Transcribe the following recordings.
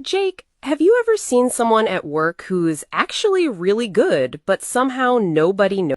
Jake, have you ever seen someone at work who's actually really good, but somehow nobody knows?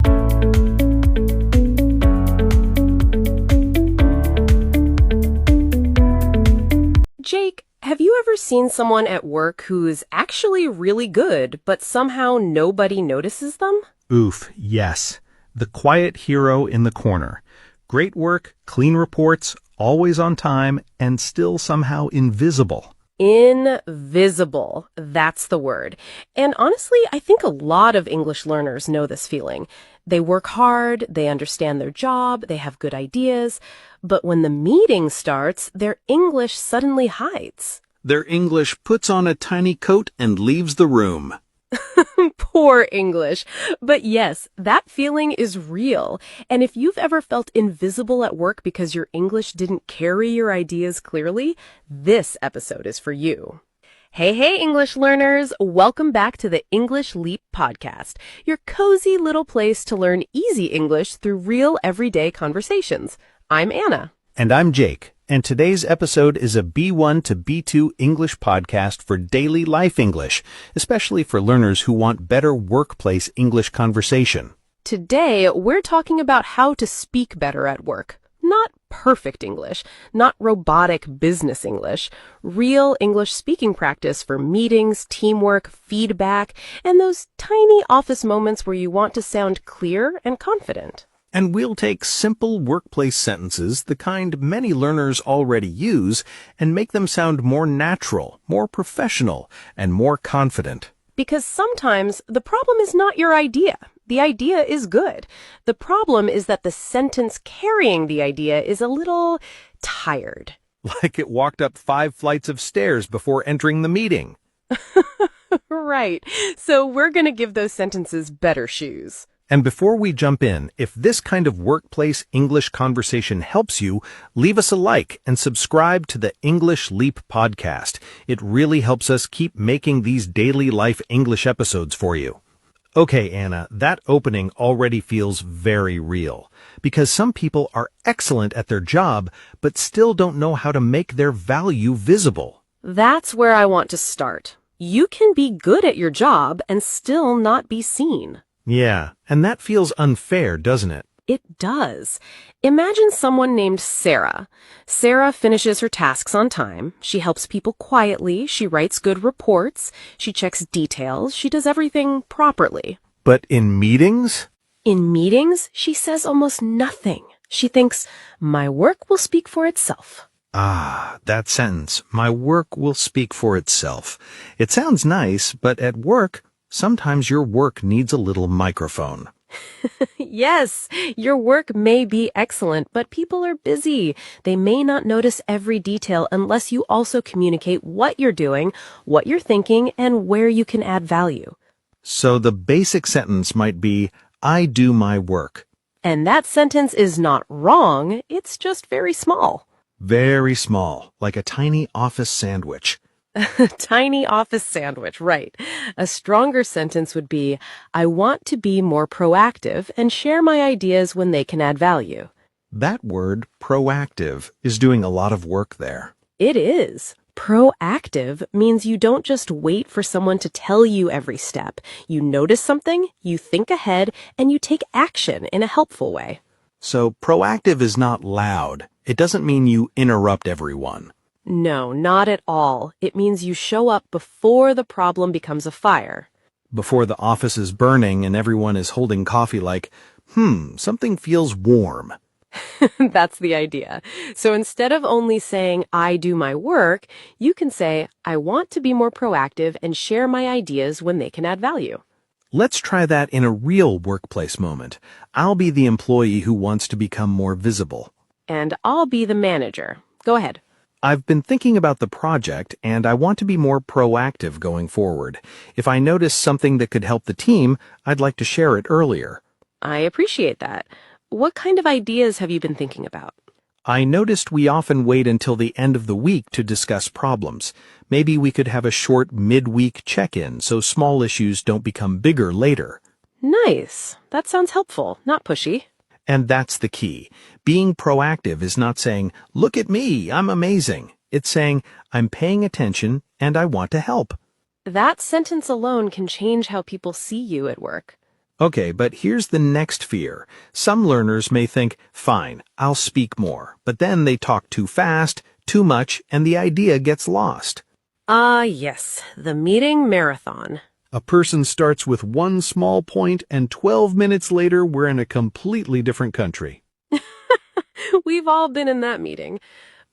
Jake, have you ever seen someone at work who's actually really good, but somehow nobody notices them? Oof, yes. The quiet hero in the corner. Great work, clean reports, always on time, and still somehow invisible. Invisible. That's the word. And honestly, I think a lot of English learners know this feeling. They work hard, they understand their job, they have good ideas, but when the meeting starts, their English suddenly hides. Their English puts on a tiny coat and leaves the room. Poor English. But yes, that feeling is real. And if you've ever felt invisible at work because your English didn't carry your ideas clearly, this episode is for you. Hey, English learners! Welcome back to the English Leap podcast, your cozy little place to learn easy English through real everyday conversations. I'm Anna. And I'm Jake. And today's episode is a B1 to B2 English podcast for daily life English, especially for learners who want better workplace English conversation. Today, we're talking about how to speak better at work. Not perfect English, not robotic business English, real English speaking practice for meetings, teamwork, feedback, and those tiny office moments where you want to sound clear and confident. And we'll take simple workplace sentences, the kind many learners already use, and make them sound more natural, more professional, and more confident. Because sometimes the problem is not your idea. The idea is good. The problem is that the sentence carrying the idea is a little tired. Like it walked up 5 flights of stairs before entering the meeting. Right. So we're going to give those sentences better shoes. And before we jump in, if this kind of workplace English conversation helps you, leave us a like and subscribe to the English Leap podcast. It really helps us keep making these daily life English episodes for you. Okay, Anna, that opening already feels very real, because some people are excellent at their job, but still don't know how to make their value visible. That's where I want to start. You can be good at your job and still not be seen. Yeah, and that feels unfair, doesn't it? It does. Imagine someone named Sarah. Sarah finishes her tasks on time. She helps people quietly. She writes good reports. She checks details. She does everything properly. But in meetings? In meetings, she says almost nothing. She thinks, my work will speak for itself. Ah, that sentence, my work will speak for itself. It sounds nice, but at work, sometimes your work needs a little microphone. Yes, your work may be excellent, but people are busy. They may not notice every detail unless you also communicate what you're doing, what you're thinking, and where you can add value. So the basic sentence might be, I do my work. And that sentence is not wrong, it's just very small. Very small, like a tiny office sandwich. Tiny office sandwich, right. A stronger sentence would be, I want to be more proactive and share my ideas when they can add value. That word, proactive, is doing a lot of work there. It is. Proactive means you don't just wait for someone to tell you every step. You notice something, you think ahead, and you take action in a helpful way. So proactive is not loud. It doesn't mean you interrupt everyone. No, not at all. It means you show up before the problem becomes a fire. Before the office is burning and everyone is holding coffee like, something feels warm. That's the idea. So instead of only saying, I do my work, you can say, I want to be more proactive and share my ideas when they can add value. Let's try that in a real workplace moment. I'll be the employee who wants to become more visible. And I'll be the manager. Go ahead. I've been thinking about the project, and I want to be more proactive going forward. If I notice something that could help the team, I'd like to share it earlier. I appreciate that. What kind of ideas have you been thinking about? I noticed we often wait until the end of the week to discuss problems. Maybe we could have a short mid-week check-in so small issues don't become bigger later. Nice. That sounds helpful, not pushy. And that's the key. Being proactive is not saying, look at me, I'm amazing. It's saying, I'm paying attention and I want to help. That sentence alone can change how people see you at work. Okay, but here's the next fear. Some learners may think, fine, I'll speak more, but then they talk too fast, too much, and the idea gets lost. Ah, yes, the meeting marathon. A person starts with one small point and 12 minutes later we're in a completely different country. We've all been in that meeting.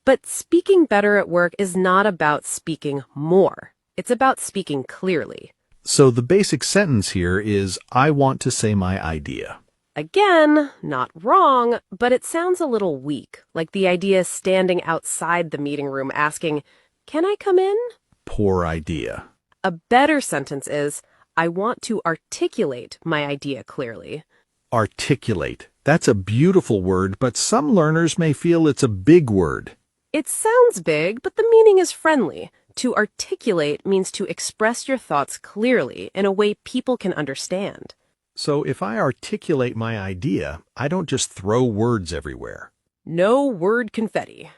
But speaking better at work is not about speaking more. It's about speaking clearly. So the basic sentence here is, I want to say my idea. Again, not wrong, but it sounds a little weak, like the idea standing outside the meeting room asking, "Can I come in?" Poor idea. A better sentence is, "I want to articulate my idea clearly." Articulate. That's a beautiful word, but some learners may feel it's a big word. It sounds big, but the meaning is friendly. To articulate means to express your thoughts clearly in a way people can understand. So if I articulate my idea, I don't just throw words everywhere. No word confetti.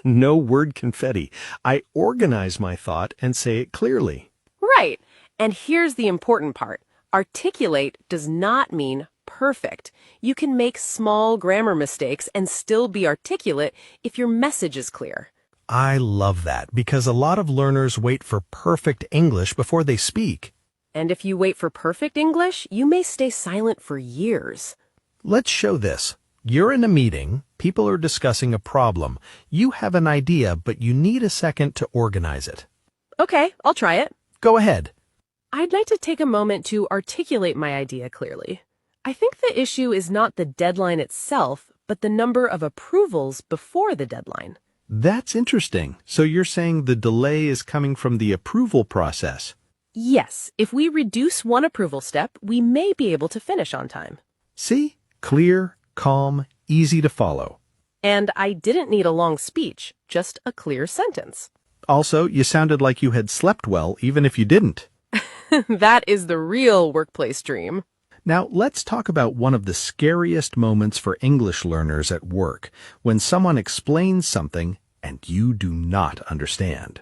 No word confetti. I organize my thought and say it clearly. Right. And here's the important part. Articulate does not mean perfect. You can make small grammar mistakes and still be articulate if your message is clear. I love that because a lot of learners wait for perfect English before they speak. And if you wait for perfect English, you may stay silent for years. Let's show this. You're in a meeting, people are discussing a problem. You have an idea, but you need a second to organize it. Okay, I'll try it. Go ahead. I'd like to take a moment to articulate my idea clearly. I think the issue is not the deadline itself, but the number of approvals before the deadline. That's interesting. So you're saying the delay is coming from the approval process. Yes, if we reduce one approval step, we may be able to finish on time. See? Clear, calm, easy to follow. And I didn't need a long speech, just a clear sentence. Also, you sounded like you had slept well, even if you didn't. That is the real workplace dream. Now, let's talk about one of the scariest moments for English learners at work, when someone explains something and you do not understand.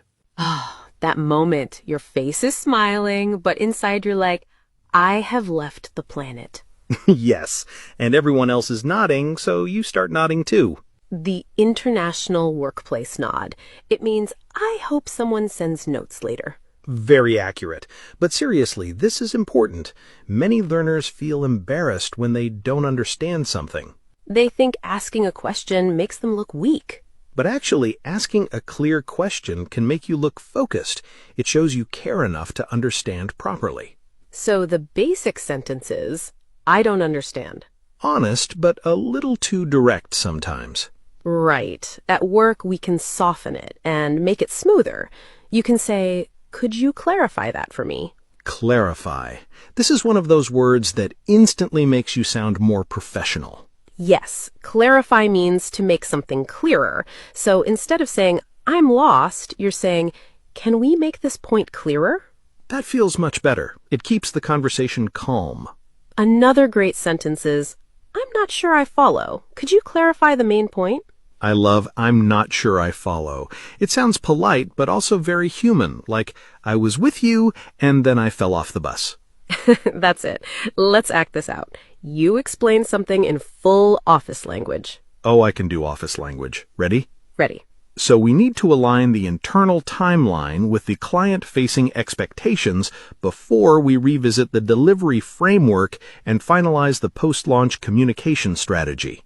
That moment, your face is smiling, but inside you're like, I have left the planet. Yes, and everyone else is nodding, so you start nodding too. The international workplace nod. It means, I hope someone sends notes later. Very accurate. But seriously, this is important. Many learners feel embarrassed when they don't understand something. They think asking a question makes them look weak. But actually, asking a clear question can make you look focused. It shows you care enough to understand properly. So the basic sentence is, I don't understand. Honest, but a little too direct sometimes. Right. At work, we can soften it and make it smoother. You can say, could you clarify that for me? Clarify. This is one of those words that instantly makes you sound more professional. Yes, clarify means to make something clearer. So instead of saying, I'm lost, you're saying, can we make this point clearer? That feels much better. It keeps the conversation calm. Another great sentence is, I'm not sure I follow. Could you clarify the main point? I love, I'm not sure I follow. It sounds polite, but also very human, like, I was with you, and then I fell off the bus. That's it. Let's act this out. You explain something in full office language. Oh, I can do office language. Ready? Ready. So we need to align the internal timeline with the client-facing expectations before we revisit the delivery framework and finalize the post-launch communication strategy.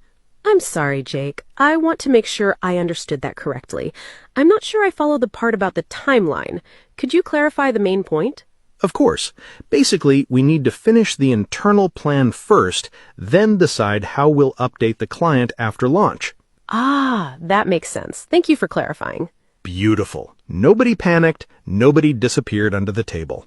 I'm sorry, Jake. I want to make sure I understood that correctly. I'm not sure I follow the part about the timeline. Could you clarify the main point? Of course. Basically, we need to finish the internal plan first, then decide how we'll update the client after launch. Ah, that makes sense. Thank you for clarifying. Beautiful. Nobody panicked, nobody disappeared under the table.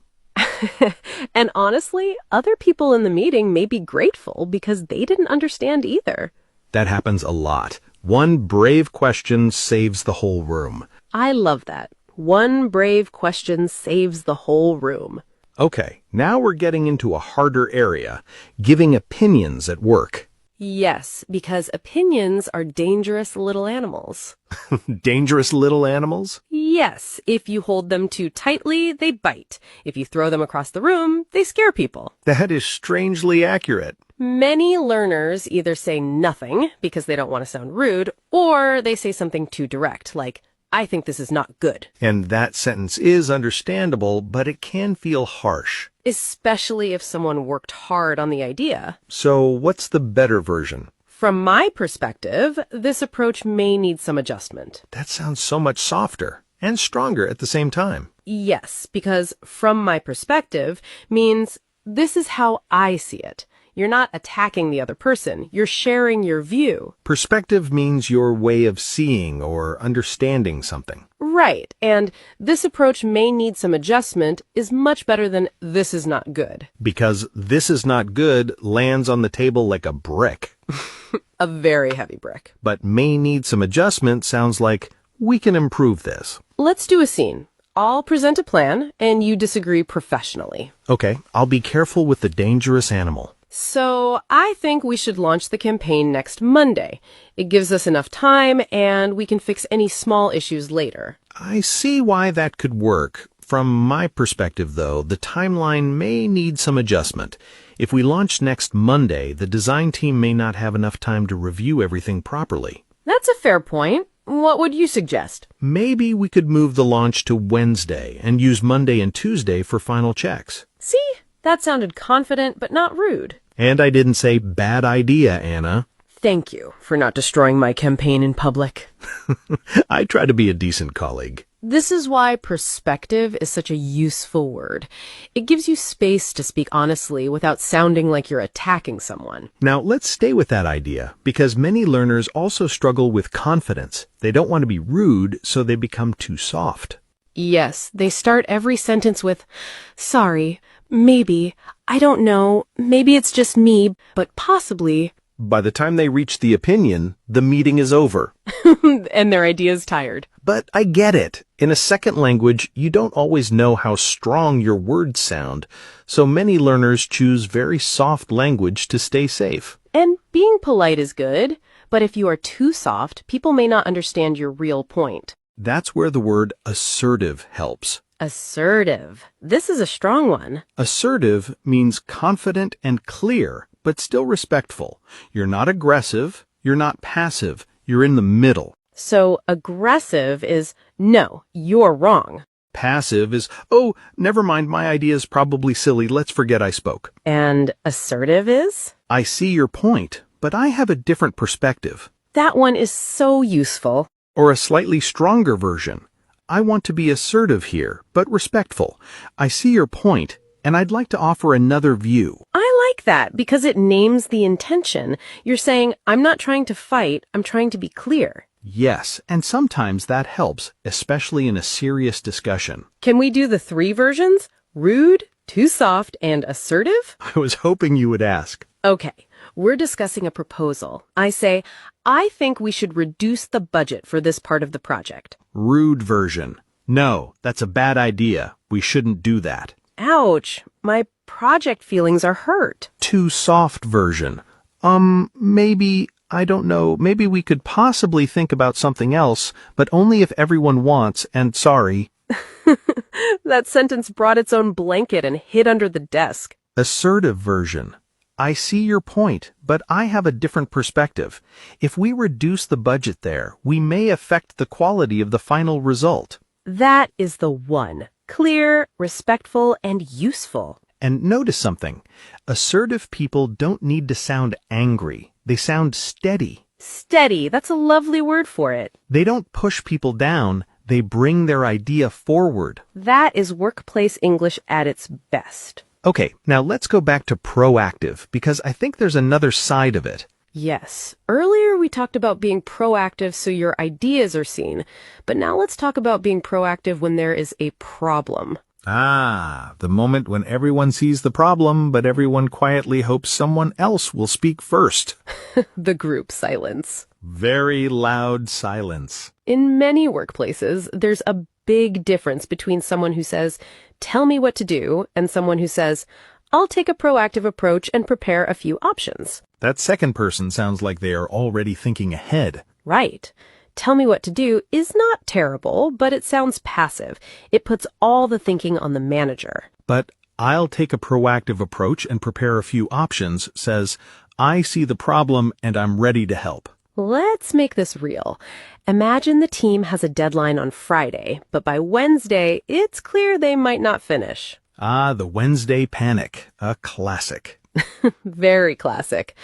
And honestly, other people in the meeting may be grateful because they didn't understand either. That happens a lot. One brave question saves the whole room. I love that. One brave question saves the whole room. Okay, now we're getting into a harder area, giving opinions at work. Yes, because opinions are dangerous little animals. Dangerous little animals? Yes, if you hold them too tightly, they bite. If you throw them across the room, they scare people. That is strangely accurate. Many learners either say nothing because they don't want to sound rude, or they say something too direct, like, I think this is not good. And that sentence is understandable, but it can feel harsh. Especially if someone worked hard on the idea. So what's the better version? From my perspective, this approach may need some adjustment. That sounds so much softer and stronger at the same time. Yes, because from my perspective means this is how I see it. You're not attacking the other person. You're sharing your view. Perspective means your way of seeing or understanding something. Right, and this approach may need some adjustment is much better than this is not good. Because this is not good lands on the table like a brick. A very heavy brick. But may need some adjustment sounds like we can improve this. Let's do a scene. I'll present a plan, and you disagree professionally. Okay, I'll be careful with the dangerous animal. So I think we should launch the campaign next Monday. It gives us enough time, and we can fix any small issues later. I see why that could work. From my perspective, though, the timeline may need some adjustment. If we launch next Monday, the design team may not have enough time to review everything properly. That's a fair point. What would you suggest? Maybe we could move the launch to Wednesday and use Monday and Tuesday for final checks. See? That sounded confident, but not rude. And I didn't say bad idea, Anna. Thank you for not destroying my campaign in public. I try to be a decent colleague. This is why perspective is such a useful word. It gives you space to speak honestly without sounding like you're attacking someone. Now, let's stay with that idea, because many learners also struggle with confidence. They don't want to be rude, so they become too soft. Yes, they start every sentence with, sorry, maybe, I don't know, maybe it's just me, but possibly. By the time they reach the opinion, the meeting is over. And their idea's tired. But I get it. In a second language, you don't always know how strong your words sound, so many learners choose very soft language to stay safe. And being polite is good, but if you are too soft, people may not understand your real point. That's where the word assertive helps. Assertive. This is a strong one. Assertive means confident and clear, but still respectful. You're not aggressive, you're not passive, you're in the middle. So aggressive is, no, you're wrong. Passive is, oh, never mind, my idea is probably silly, let's forget I spoke. And assertive is? I see your point, but I have a different perspective. That one is so useful. Or a slightly stronger version. I want to be assertive here, but respectful. I see your point, and I'd like to offer another view. I like that because it names the intention. You're saying, I'm not trying to fight, I'm trying to be clear. Yes, and sometimes that helps, especially in a serious discussion. Can we do the 3 versions? Rude, too soft, and assertive? I was hoping you would ask. Okay, we're discussing a proposal. I say, I think we should reduce the budget for this part of the project. Rude version. No, that's a bad idea. We shouldn't do that. Ouch, my project feelings are hurt. Too soft version. Maybe, I don't know, maybe we could possibly think about something else, but only if everyone wants, and sorry. That sentence brought its own blanket and hid under the desk. Assertive version. I see your point, but I have a different perspective. If we reduce the budget there, we may affect the quality of the final result. That is the one. Clear, respectful, and useful. And notice something. Assertive people don't need to sound angry. They sound steady. Steady, that's a lovely word for it. They don't push people down. They bring their idea forward. That is workplace English at its best. Okay, now let's go back to proactive, because I think there's another side of it. Yes. Earlier we talked about being proactive so your ideas are seen, but now let's talk about being proactive when there is a problem. Ah, the moment when everyone sees the problem, but everyone quietly hopes someone else will speak first. The group silence. Very loud silence. In many workplaces, there's a big difference between someone who says, tell me what to do, and someone who says, I'll take a proactive approach and prepare a few options. That second person sounds like they are already thinking ahead. Right. Tell me what to do is not terrible, but it sounds passive. It puts all the thinking on the manager. But I'll take a proactive approach and prepare a few options says, I see the problem and I'm ready to help. Let's make this real. Imagine the team has a deadline on Friday, but by Wednesday, it's clear they might not finish. Ah, the Wednesday panic. A classic. Very classic.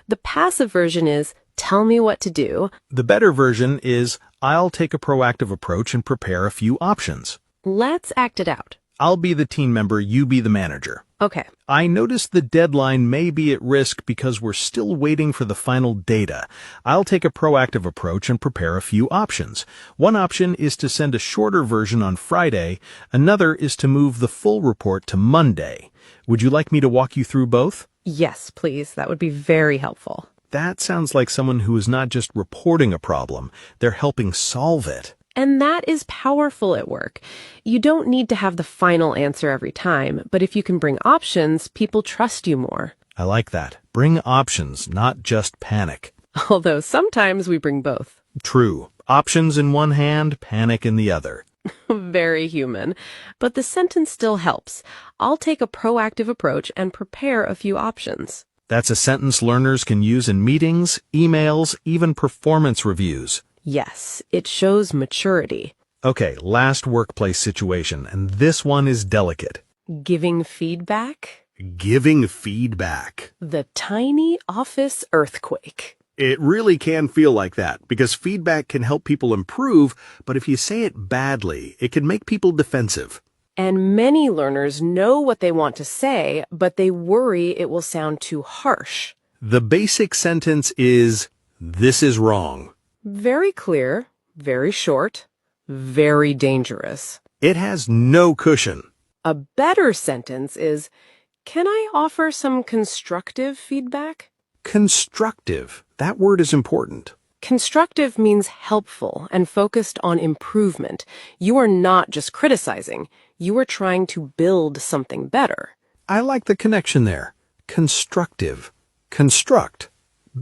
The passive version is, tell me what to do. The better version is, I'll take a proactive approach and prepare a few options. Let's act it out. I'll be the team member, you be the manager. Okay. I notice the deadline may be at risk because we're still waiting for the final data. I'll take a proactive approach and prepare a few options. One option is to send a shorter version on Friday. Another is to move the full report to Monday. Would you like me to walk you through both? Yes, please. That would be very helpful. That sounds like someone who is not just reporting a problem, they're helping solve it. And that is powerful at work. You don't need to have the final answer every time, but if you can bring options, people trust you more. I like that. Bring options, not just panic. Although sometimes we bring both. True. Options in one hand, panic in the other. Very human. But the sentence still helps. I'll take a proactive approach and prepare a few options. That's a sentence learners can use in meetings, emails, even performance reviews. Yes, it shows maturity. Okay, last workplace situation, and this one is delicate. Giving feedback? Giving feedback. The tiny office earthquake. It really can feel like that, because feedback can help people improve, but if you say it badly, it can make people defensive. And many learners know what they want to say, but they worry it will sound too harsh. The basic sentence is, this is wrong. Very clear, very short, very dangerous. It has no cushion. A better sentence is, can I offer some constructive feedback? Constructive. That word is important. Constructive means helpful and focused on improvement. You are not just criticizing. You are trying to build something better. I like the connection there. Constructive. Construct.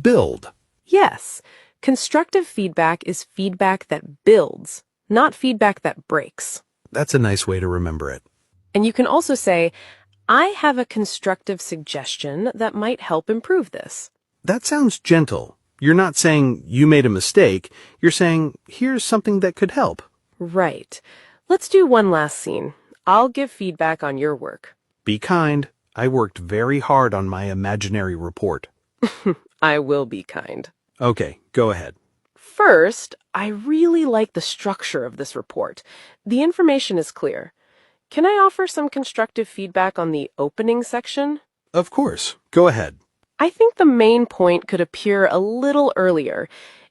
Build. Yes. Constructive feedback is feedback that builds, not feedback that breaks. That's a nice way to remember it. And you can also say, I have a constructive suggestion that might help improve this. That sounds gentle. You're not saying you made a mistake. You're saying, here's something that could help. Right. Let's do one last scene. I'll give feedback on your work. Be kind. I worked very hard on my imaginary report. I will be kind. Okay, go ahead. First, I really like the structure of this report. The information is clear. Can I offer some constructive feedback on the opening section? Of course. Go ahead. I think the main point could appear a little earlier.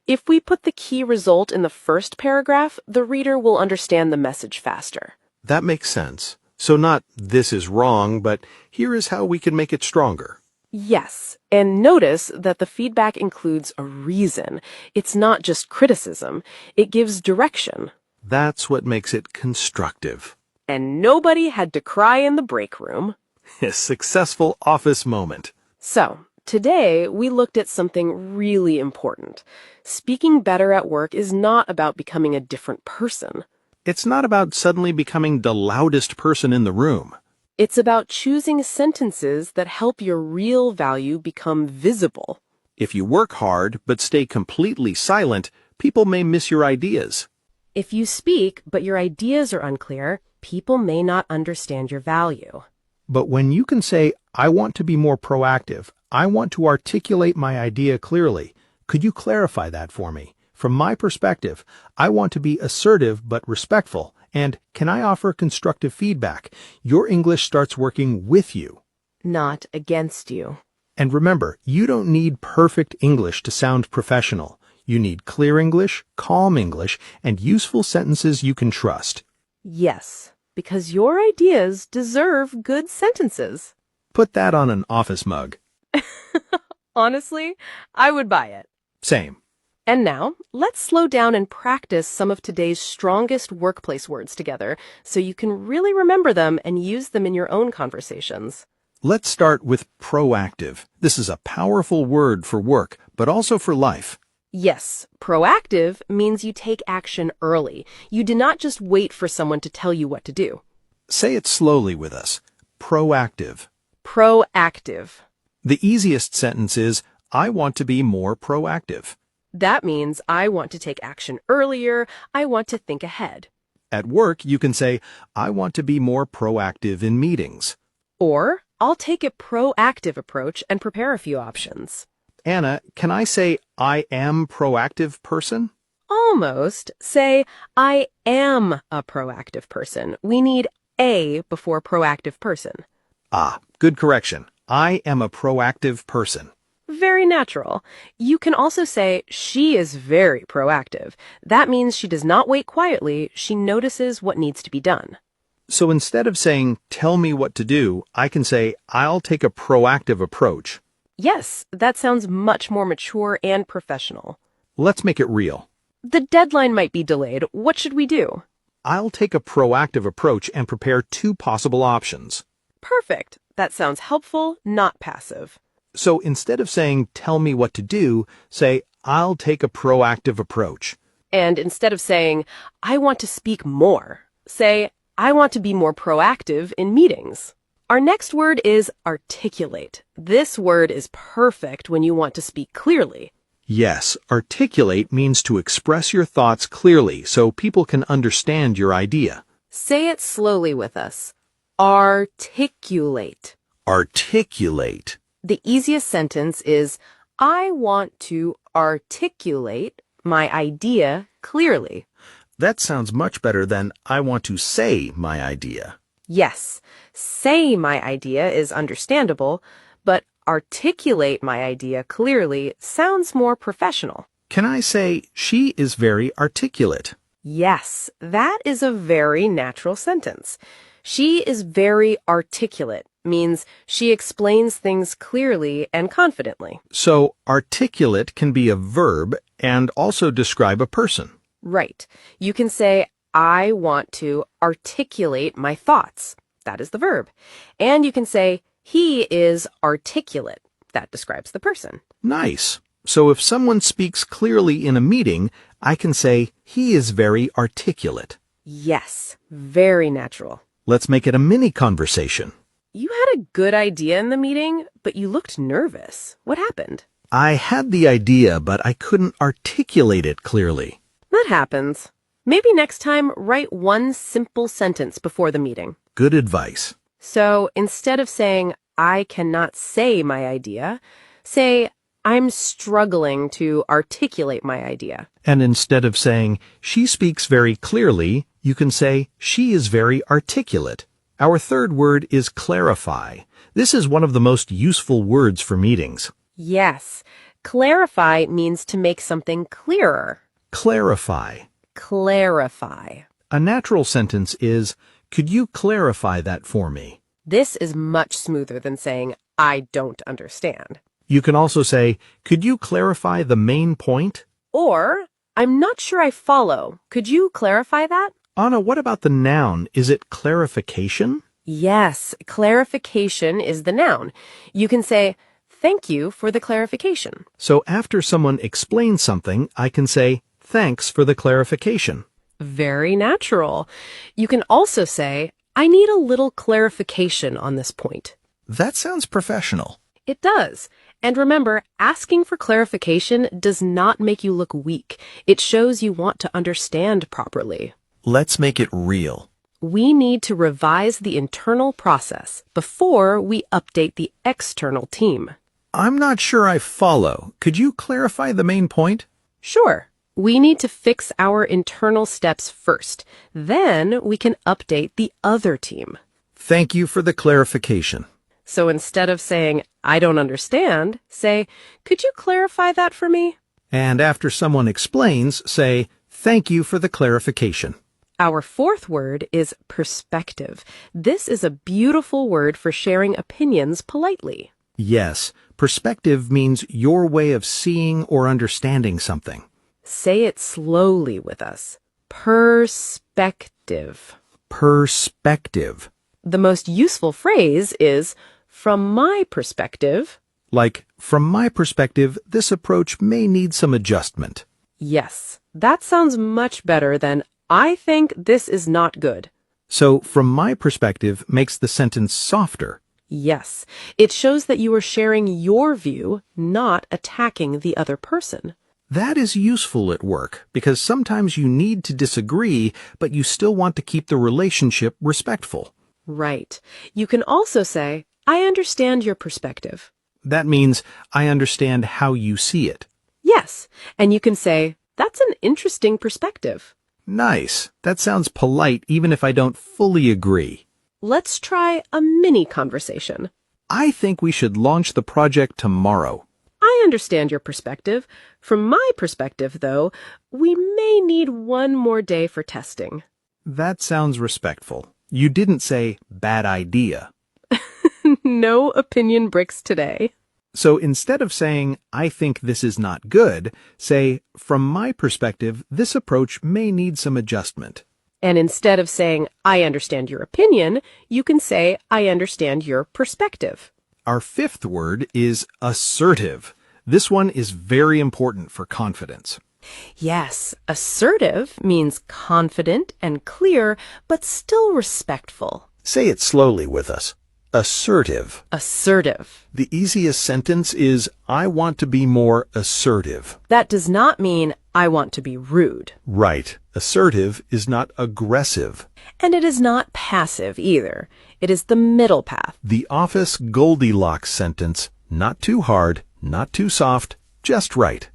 If we put the key result in the first paragraph, the reader will understand the message faster. That makes sense. So not, this is wrong, but here is how we can make it stronger. Yes, and notice that the feedback includes a reason. It's not just criticism. It gives direction. That's what makes it constructive. And nobody had to cry in the break room. A successful office moment. So, today we looked at something really important. Speaking better at work is not about becoming a different person. It's not about suddenly becoming the loudest person in the room. It's about choosing sentences that help your real value become visible. If you work hard but stay completely silent, people may miss your ideas. If you speak but your ideas are unclear, people may not understand your value. But when you can say, I want to be more proactive, I want to articulate my idea clearly, could you clarify that for me? From my perspective, I want to be assertive but respectful. And can I offer constructive feedback? Your English starts working with you, not against you. And remember, you don't need perfect English to sound professional. You need clear English, calm English, and useful sentences you can trust. Yes, because your ideas deserve good sentences. Put that on an office mug. Honestly, I would buy it. Same. And now, let's slow down and practice some of today's strongest workplace words together so you can really remember them and use them in your own conversations. Let's start with proactive. This is a powerful word for work, but also for life. Yes, proactive means you take action early. You do not just wait for someone to tell you what to do. Say it slowly with us. Proactive. Proactive. The easiest sentence is, I want to be more proactive. That means I want to take action earlier. I want to think ahead. At work, you can say, I want to be more proactive in meetings. Or, I'll take a proactive approach and prepare a few options. Anna, can I say, I am proactive person? Almost. Say, I am a proactive person. We need a before proactive person. Ah, good correction. I am a proactive person. Very natural. You can also say, she is very proactive. That means she does not wait quietly. She notices what needs to be done. So instead of saying, tell me what to do, I can say, I'll take a proactive approach. Yes, that sounds much more mature and professional. Let's make it real. The deadline might be delayed. What should we do? I'll take a proactive approach and prepare 2 possible options. Perfect. That sounds helpful, not passive. So instead of saying, tell me what to do, say, I'll take a proactive approach. And instead of saying, I want to speak more, say, I want to be more proactive in meetings. Our next word is articulate. This word is perfect when you want to speak clearly. Yes, articulate means to express your thoughts clearly so people can understand your idea. Say it slowly with us. Articulate. Articulate. The easiest sentence is, I want to articulate my idea clearly. That sounds much better than I want to say my idea. Yes, say my idea is understandable, but articulate my idea clearly sounds more professional. Can I say, she is very articulate? Yes, that is a very natural sentence. She is very articulate means she explains things clearly and confidently. So, articulate can be a verb and also describe a person. Right. You can say, I want to articulate my thoughts. That is the verb. And you can say, he is articulate. That describes the person. Nice. So if someone speaks clearly in a meeting, I can say, he is very articulate. Yes, very natural. Let's make it a mini conversation. You had a good idea in the meeting, but you looked nervous. What happened? I had the idea, but I couldn't articulate it clearly. That happens. Maybe next time, write one simple sentence before the meeting. Good advice. So instead of saying, I cannot say my idea, say, I'm struggling to articulate my idea. And instead of saying, she speaks very clearly, you can say, she is very articulate. Our third word is clarify. This is one of the most useful words for meetings. Yes, clarify means to make something clearer. Clarify. Clarify. A natural sentence is, could you clarify that for me? This is much smoother than saying, I don't understand. You can also say, could you clarify the main point? Or, I'm not sure I follow. Could you clarify that? Anna, what about the noun? Is it clarification? Yes, clarification is the noun. You can say, thank you for the clarification. So after someone explains something, I can say, thanks for the clarification. Very natural. You can also say, I need a little clarification on this point. That sounds professional. It does. And remember, asking for clarification does not make you look weak. It shows you want to understand properly. Let's make it real. We need to revise the internal process before we update the external team. I'm not sure I follow. Could you clarify the main point? Sure. We need to fix our internal steps first. Then we can update the other team. Thank you for the clarification. So instead of saying, I don't understand, say, could you clarify that for me? And after someone explains, say, thank you for the clarification. Our fourth word is perspective. This is a beautiful word for sharing opinions politely. Yes, perspective means your way of seeing or understanding something. Say it slowly with us. Perspective. Perspective. The most useful phrase is, From my perspective. Like, from my perspective, this approach may need some adjustment. Yes, that sounds much better than I think this is not good. So, from my perspective makes the sentence softer. Yes, it shows that you are sharing your view, not attacking the other person. That is useful at work because sometimes you need to disagree, but you still want to keep the relationship respectful. Right. You can also say, I understand your perspective. That means I understand how you see it. Yes, and you can say, that's an interesting perspective. Nice. That sounds polite even if I don't fully agree. Let's try a mini conversation. I think we should launch the project tomorrow. I understand your perspective. From my perspective, though, we may need one more day for testing. That sounds respectful. You didn't say bad idea. No opinion bricks today. So instead of saying, I think this is not good, say, from my perspective, this approach may need some adjustment. And instead of saying, I understand your opinion, you can say, I understand your perspective. Our fifth word is assertive. This one is very important for confidence. Yes, assertive means confident and clear, but still respectful. Say it slowly with us. Assertive. Assertive. The easiest sentence is, I want to be more assertive. That does not mean I want to be rude. Right. Assertive is not aggressive. And it is not passive either. It is the middle path. The office Goldilocks sentence, not too hard, not too soft, just right.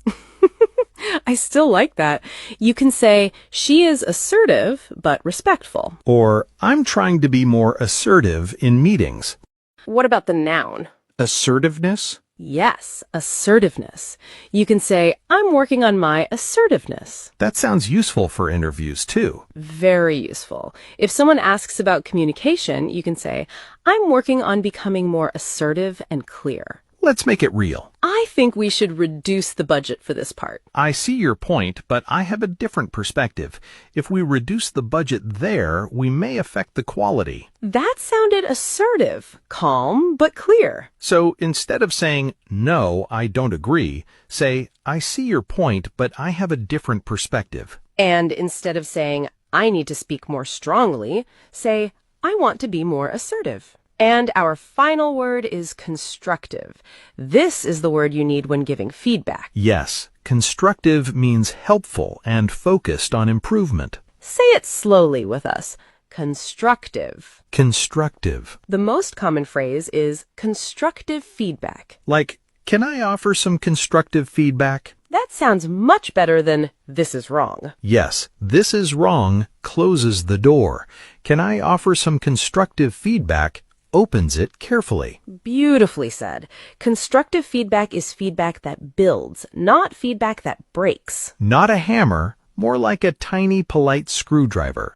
I still like that. You can say, she is assertive, but respectful. Or, I'm trying to be more assertive in meetings. What about the noun? Assertiveness? Yes, assertiveness. You can say, I'm working on my assertiveness. That sounds useful for interviews, too. Very useful. If someone asks about communication, you can say, I'm working on becoming more assertive and clear. Let's make it real. I think we should reduce the budget for this part. I see your point, but I have a different perspective. If we reduce the budget there, we may affect the quality. That sounded assertive, calm, but clear. So instead of saying, no, I don't agree, say, I see your point, but I have a different perspective. And instead of saying, I need to speak more strongly, say, I want to be more assertive. And our final word is constructive. This is the word you need when giving feedback. Yes, constructive means helpful and focused on improvement. Say it slowly with us. Constructive. Constructive. The most common phrase is constructive feedback. Like, can I offer some constructive feedback? That sounds much better than this is wrong. Yes, this is wrong closes the door. Can I offer some constructive feedback? Opens it carefully. Beautifully said. Constructive feedback is feedback that builds, not feedback that breaks. Not a hammer, more like a tiny, polite screwdriver.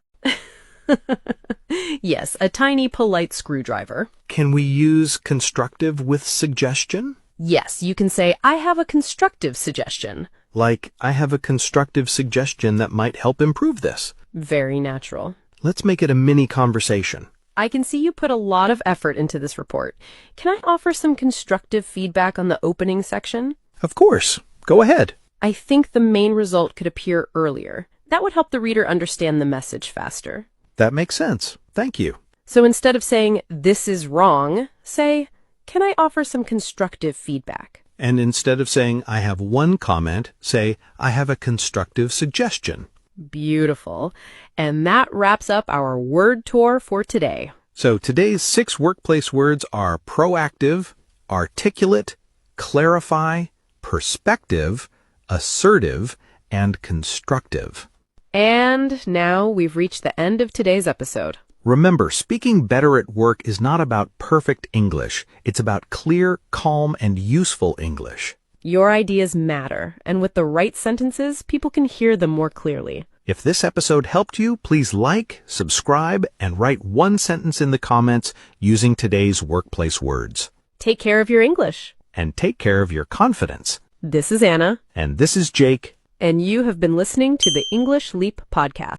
Yes, a tiny, polite screwdriver. Can we use constructive with suggestion? Yes, you can say, I have a constructive suggestion. Like, I have a constructive suggestion that might help improve this. Very natural. Let's make it a mini conversation. I can see you put a lot of effort into this report. Can I offer some constructive feedback on the opening section? Of course. Go ahead. I think the main result could appear earlier. That would help the reader understand the message faster. That makes sense. Thank you. So instead of saying, this is wrong, say, can I offer some constructive feedback? And instead of saying, I have one comment, say, I have a constructive suggestion. Beautiful. And that wraps up our word tour for today. So today's 6 workplace words are proactive, articulate, clarify, perspective, assertive, and constructive. And now we've reached the end of today's episode. Remember, speaking better at work is not about perfect English. It's about clear, calm, and useful English. Your ideas matter, and with the right sentences, people can hear them more clearly. If this episode helped you, please like, subscribe, and write one sentence in the comments using today's workplace words. Take care of your English. And take care of your confidence. This is Anna. And this is Jake. And you have been listening to the English Leap Podcast.